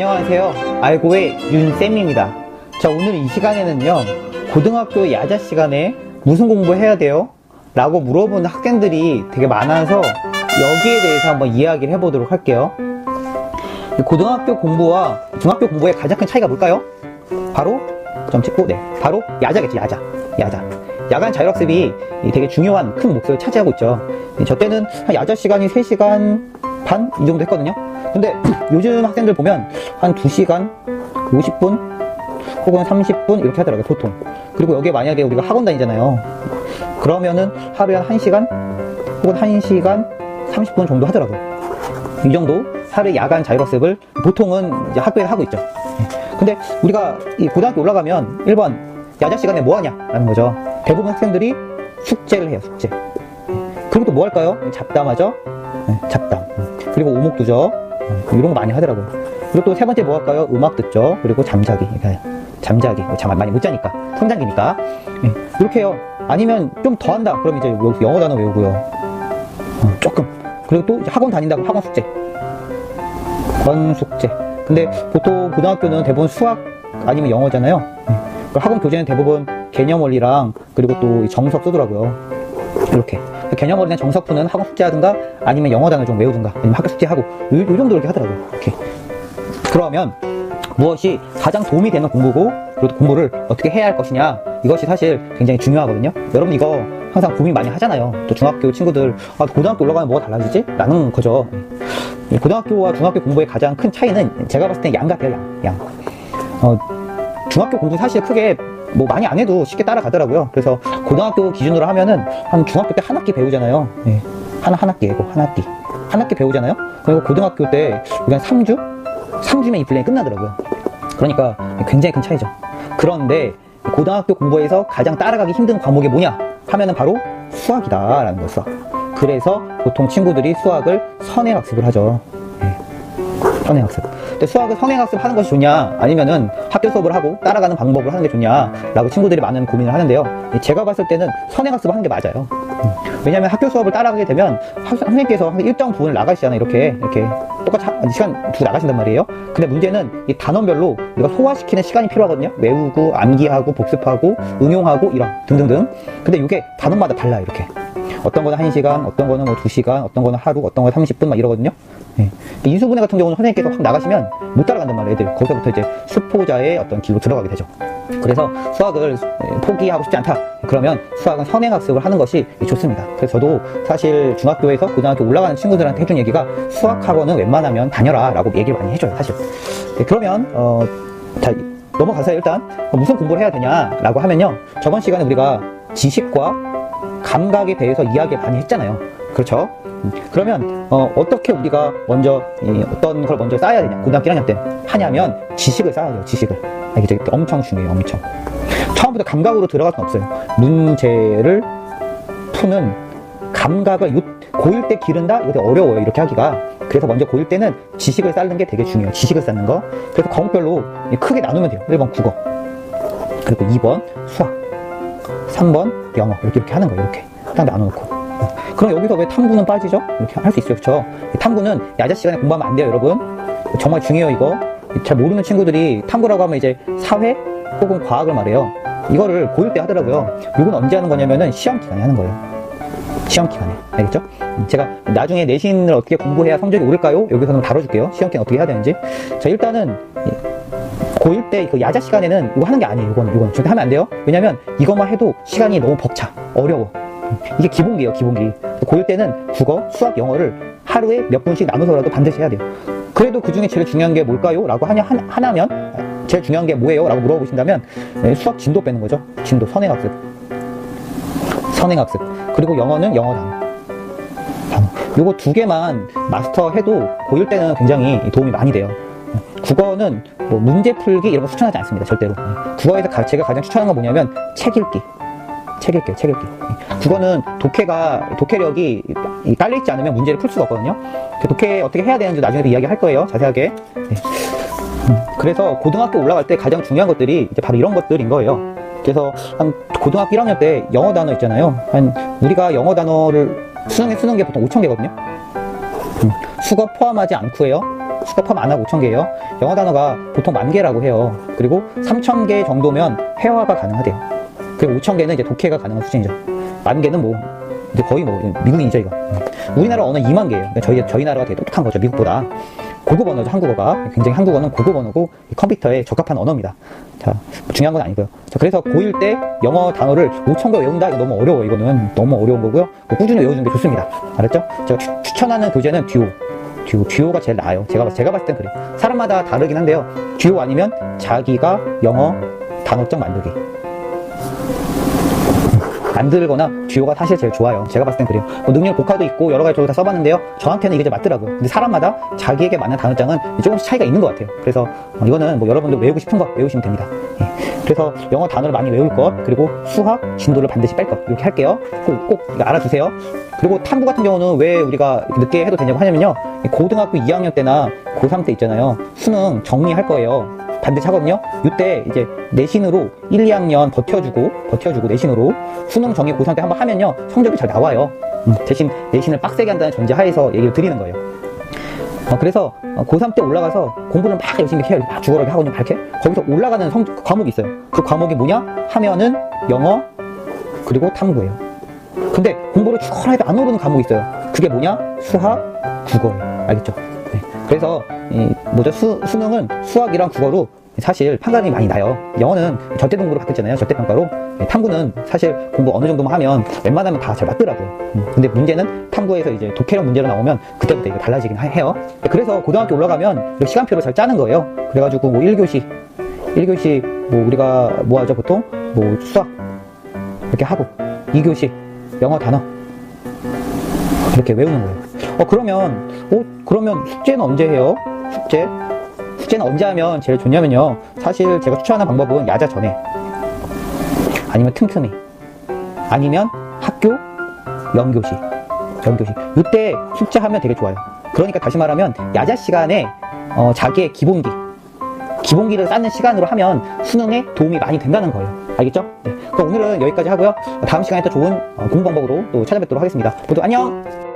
안녕하세요. 알고의 윤쌤입니다. 자, 오늘 이 시간에는요, 고등학교 야자 시간에 무슨 공부해야 돼요? 라고 물어보는 학생들이 되게 많아서 여기에 대해서 한번 이야기를 해보도록 할게요. 고등학교 공부와 중학교 공부의 가장 큰 차이가 뭘까요? 바로 점 찍고, 바로 야자겠죠. 야자. 야간 자율학습이 되게 중요한 큰 몫을 차지하고 있죠. 저 때는 한 야자 시간이 3시간 반? 이 정도 했거든요. 근데 요즘 학생들 보면 한 2시간 50분 혹은 30분 이렇게 하더라고요, 보통. 그리고 여기에 만약에 우리가 학원 다니잖아요. 그러면은 하루에 한 1시간 혹은 1시간 30분 정도 하더라고요. 이 정도 하루에 야간 자율학습을 보통은 이제 학교에 하고 있죠. 근데 우리가 이 고등학교 올라가면 1번 야자 시간에 뭐 하냐 라는 거죠. 대부분 학생들이 숙제를 해요, 숙제. 그리고 또 뭐 할까요? 잡담하죠. 잡담. 그리고 오목두죠. 이런 거 많이 하더라고요. 그리고 또 세 번째 뭐 할까요? 음악 듣죠. 그리고 잠자기. 잠자기. 잠 많이 못 자니까. 성장기니까. 이렇게 해요. 아니면 좀 더 한다. 그럼 이제 영어 단어 외우고요. 조금. 그리고 또 이제 학원 다닌다고 학원 숙제. 숙제. 근데 보통 고등학교는 대부분 수학 아니면 영어잖아요. 학원 교재는 대부분 개념 원리랑 그리고 또 정석 쓰더라고요. 이렇게. 개념 원리나 정석 푸는 학원 숙제 하든가 아니면 영어 단어 좀 외우든가 아니면 학교 숙제하고 요 정도 이렇게 하더라고요. 이렇게. 그러면 무엇이 가장 도움이 되는 공부고 그리고 공부를 어떻게 해야 할 것이냐, 이것이 사실 굉장히 중요하거든요. 여러분 이거 항상 고민 많이 하잖아요. 또 중학교 친구들 고등학교 올라가면 뭐가 달라지지? 라는 거죠. 고등학교와 중학교 공부의 가장 큰 차이는 제가 봤을 때 양 같아요. 양. 중학교 공부 사실 크게 뭐 많이 안 해도 쉽게 따라가더라고요. 그래서 고등학교 기준으로 하면은 한 중학교 때 한 학기 배우잖아요. 한 학기고 한 학기 배우잖아요. 그리고 고등학교 때 그냥 3주면 이 분량이 끝나더라고요. 그러니까 굉장히 큰 차이죠. 그런데 고등학교 공부에서 가장 따라가기 힘든 과목이 뭐냐 하면은 바로 수학이다라는 거예요. 수학. 그래서 보통 친구들이 수학을 선행학습을 하죠. 선행학습. 근데 수학을 선행학습 하는 것이 좋냐 아니면은 학교 수업을 하고 따라가는 방법을 하는 게 좋냐 라고 친구들이 많은 고민을 하는데요. 제가 봤을 때는 선행학습 하는 게 맞아요. 왜냐면 학교 수업을 따라가게 되면 선생님께서 일정 부분을 나가시잖아요. 이렇게 똑같이 시간 두고 나가신단 말이에요. 근데 문제는 이 단원별로 우리가 소화시키는 시간이 필요하거든요. 외우고 암기하고 복습하고 응용하고 이런 등등등. 근데 이게 단원마다 달라요. 이렇게 어떤 거는 1시간, 어떤 거는 뭐 2시간, 어떤 거는 하루, 어떤 거는 30분 막 이러거든요. 인수분해 같은 경우는 선생님께서 확 나가시면 못 따라간단 말이에요. 애들 거기서부터 이제 수포자의 어떤 길로 들어가게 되죠. 그래서 수학을 포기하고 싶지 않다. 그러면 수학은 선행학습을 하는 것이 좋습니다. 그래서 저도 사실 중학교에서 고등학교 올라가는 친구들한테 해준 얘기가 수학학원은 웬만하면 다녀라 라고 얘기를 많이 해줘요, 사실. 그러면 자, 넘어가서 일단 무슨 공부를 해야 되냐 라고 하면요, 저번 시간에 우리가 지식과 감각에 대해서 이야기를 많이 했잖아요. 그렇죠? 그러면 어떻게 우리가 먼저 어떤 걸 먼저 쌓아야 되냐, 고등학교 1학년 때 하냐면 지식을 쌓아야 돼요. 지식을. 이게 엄청 중요해요. 엄청. 처음부터 감각으로 들어갈 수는 없어요. 문제를 푸는 감각을 고1 때 기른다? 이거 되게 어려워요, 이렇게 하기가. 그래서 먼저 고1 때는 지식을 쌓는 게 되게 중요해요. 지식을 쌓는 거. 그래서 과목별로 크게 나누면 돼요. 1번 국어, 그리고 2번 수학, 3번 영어, 이렇게 하는 거예요. 이렇게 딱 나눠놓고. 그럼 여기서 왜 탐구는 빠지죠? 이렇게 할 수 있어요. 그렇죠? 탐구는 야자 시간에 공부하면 안 돼요, 여러분. 정말 중요해요, 이거. 잘 모르는 친구들이 탐구라고 하면 이제 사회 혹은 과학을 말해요. 이거를 고1 때 하더라고요. 이건 언제 하는 거냐면은 시험 기간에 하는 거예요. 시험 기간에. 알겠죠? 제가 나중에 내신을 어떻게 공부해야 성적이 오를까요? 여기서는 다뤄줄게요. 시험 기간 어떻게 해야 되는지. 자, 일단은 고1 때 그 야자 시간에는 이거 하는 게 아니에요. 이건 절대 하면 안 돼요. 왜냐면 이것만 해도 시간이 너무 벅차. 어려워. 이게 기본기예요, 기본기. 고1 때는 국어, 수학, 영어를 하루에 몇 분씩 나눠서라도 반드시 해야 돼요. 그래도 그 중에 제일 중요한 게 뭘까요? 라고 하나면 제일 중요한 게 뭐예요? 라고 물어보신다면 수학 진도 빼는 거죠. 진도, 선행학습. 그리고 영어는 영어 단어. 요거 두 개만 마스터해도 고1 때는 굉장히 도움이 많이 돼요. 국어는 뭐 문제 풀기 이런 거 추천하지 않습니다, 절대로. 국어에서 제가 가장 추천하는 건 뭐냐면 책 읽기. 국어는 독해력이 깔려있지 않으면 문제를 풀 수가 없거든요. 독해 어떻게 해야 되는지 나중에도 이야기할 거예요, 자세하게. 그래서 고등학교 올라갈 때 가장 중요한 것들이 이제 바로 이런 것들인 거예요. 그래서 한 고등학교 1학년 때 영어 단어 있잖아요. 우리가 영어 단어를 수능에 쓰는 게 보통 5,000개거든요. 수거 포함하지 않고요. 수가 포함 안 하고 5,000개예요. 영어 단어가 보통 10,000개라고 해요. 그리고 3,000개 정도면 회화가 가능하대요. 그리고 5,000개는 이제 독해가 가능한 수준이죠. 10,000개는 뭐 이제 거의 뭐 미국인이죠 이거. 우리나라 언어 2만 개예요. 그러니까 저희 나라가 되게 똑똑한 거죠. 미국보다. 고급 언어죠, 한국어가. 굉장히 한국어는 고급 언어고 컴퓨터에 적합한 언어입니다. 자, 중요한 건 아니고요. 자, 그래서 고1 때 영어 단어를 5,000개 외운다? 이거 너무 어려워. 이거는 너무 어려운 거고요. 꾸준히 외우는 게 좋습니다. 알았죠? 제가 추천하는 교재는 듀오가 제일 나아요. 제가 봤을 땐 그래요. 사람마다 다르긴 한데요. 듀오 아니면 자기가 영어 단어장 만들기. 만들거나 듀오가 사실 제일 좋아요. 제가 봤을 땐 그래요. 뭐 능력 복화도 있고 여러 가지 쪽으로 다 써봤는데요. 저한테는 이게 좀 맞더라고요. 근데 사람마다 자기에게 맞는 단어장은 조금씩 차이가 있는 것 같아요. 그래서 이거는 뭐 여러분들 외우고 싶은 거 외우시면 됩니다. 예. 그래서 영어 단어를 많이 외울 것, 그리고 수학 진도를 반드시 뺄 것, 이렇게 할게요. 꼭 알아두세요. 그리고 탐구 같은 경우는 왜 우리가 늦게 해도 되냐고 하냐면요. 고등학교 2학년 때나 고3 때 있잖아요. 수능 정리할 거예요. 반드시 하거든요. 이때 이제 내신으로 1, 2학년 버텨주고 내신으로 수능 정리 고3 때 한번 하면요. 성적이 잘 나와요. 대신 내신을 빡세게 한다는 전제하에서 얘기를 드리는 거예요. 그래서 고3 때 올라가서 공부를 막 열심히 해요. 막 죽어라게 하거든요. 밝게. 거기서 올라가는 과목이 있어요. 그 과목이 뭐냐? 하면은 영어 그리고 탐구예요. 근데 공부를 죽어라 해도 안 오르는 과목이 있어요. 그게 뭐냐? 수학, 국어예요. 알겠죠? 네. 그래서 수능은 수학이랑 국어로 사실 판단이 많이 나요. 영어는 절대등급으로 바뀌었잖아요. 절대평가로. 탐구는 사실 공부 어느 정도만 하면 웬만하면 다 잘 맞더라고요. 근데 문제는 탐구에서 이제 독해력 문제로 나오면 그때부터 이거 달라지긴 해요. 그래서 고등학교 올라가면 시간표를 잘 짜는 거예요. 그래가지고 뭐 1교시 뭐 우리가 뭐 하죠 보통? 뭐 수학 이렇게 하고 2교시 영어 단어 이렇게 외우는 거예요. 그러면 숙제는 언제 해요? 숙제는 언제 하면 제일 좋냐면요. 사실 제가 추천하는 방법은 야자 전에, 아니면 틈틈이, 아니면 학교 연교시. 이때 숙제하면 되게 좋아요. 그러니까 다시 말하면 야자 시간에 자기의 기본기를 쌓는 시간으로 하면 수능에 도움이 많이 된다는 거예요. 알겠죠? 네. 그럼 오늘은 여기까지 하고요. 다음 시간에 또 좋은 공부 방법으로 또 찾아뵙도록 하겠습니다. 모두 안녕!